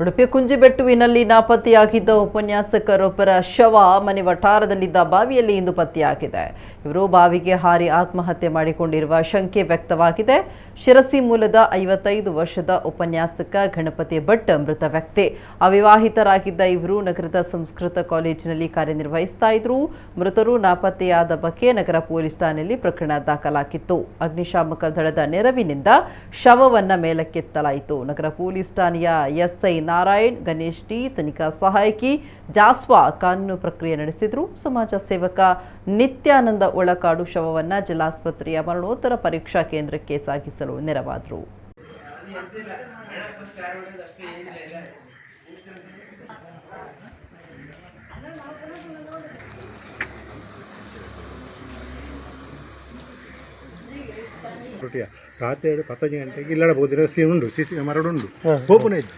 ಉಡುಪಿಯ ಕುಂಜಿಬೆಟ್ಟುವಿನಲ್ಲಿ ನಾಪತ್ತೆಯಾಗಿದ್ದ ಉಪನ್ಯಾಸಕರೊಬ್ಬರ ಶವ ಮನೆ ವಠಾರದಲ್ಲಿದ್ದ ಬಾವಿಯಲ್ಲಿ ಇಂದು ಪತ್ತೆಯಾಗಿದೆ. ಇವರು ಬಾವಿಗೆ ಹಾರಿ ಆತ್ಮಹತ್ಯೆ ಮಾಡಿಕೊಂಡಿರುವ ಶಂಕೆ ವ್ಯಕ್ತವಾಗಿದೆ. ಶಿರಸಿ ಮೂಲದ 55 ವರ್ಷದ ಉಪನ್ಯಾಸಕ ಗಣಪತಿ ಭಟ್ ಮೃತ ವ್ಯಕ್ತಿ. ಅವಿವಾಹಿತರಾಗಿದ್ದ ಇವರು ನಗರದ ಸಂಸ್ಕೃತ ಕಾಲೇಜಿನಲ್ಲಿ ಕಾರ್ಯನಿರ್ವಹಿಸ್ತಾ ಇದ್ರು. ಮೃತರು ನಾಪತ್ತೆಯಾದ ಬಗ್ಗೆ ನಗರ ಪೊಲೀಸ್ ಠಾಣೆಯಲ್ಲಿ ಪ್ರಕರಣ ದಾಖಲಾಗಿತ್ತು. ಅಗ್ನಿಶಾಮಕ ದಳದ ನೆರವಿನಿಂದ ಶವವನ್ನ ಮೇಲಕ್ಕೆತ್ತಲಾಯಿತು. ನಗರ ಪೊಲೀಸ್ ಠಾಣೆಯ ಎಸ್ಐ ನಾರಾಯಣ್, ಗಣೇಶ್ ಟಿ, ತನಿಖಾ ಸಹಾಯಕಿ ಜಾಸ್ವಾ ಕಾನೂನು ಪ್ರಕ್ರಿಯೆ ನಡೆಸಿದ್ರು. ಸಮಾಜ ಸೇವಕ ನಿತ್ಯಾನಂದ ಒಳಕಾಡು ಶವವನ್ನ ಜಿಲ್ಲಾಸ್ಪತ್ರೆಯ ಮರಣೋತ್ತರ ಪರೀಕ್ಷಾ ಕೇಂದ್ರಕ್ಕೆ ಸಾಗಿಸಲು ನೆರವಾದರು. ರಾತ್ರಿ 10 ಗಂಟೆಗೆ ಇಲ್ಲಡ ಬೋದಿನ ಉಂಟು, ಮರಡುಂಡು ಓಪನ್ ಆಯ್ತು.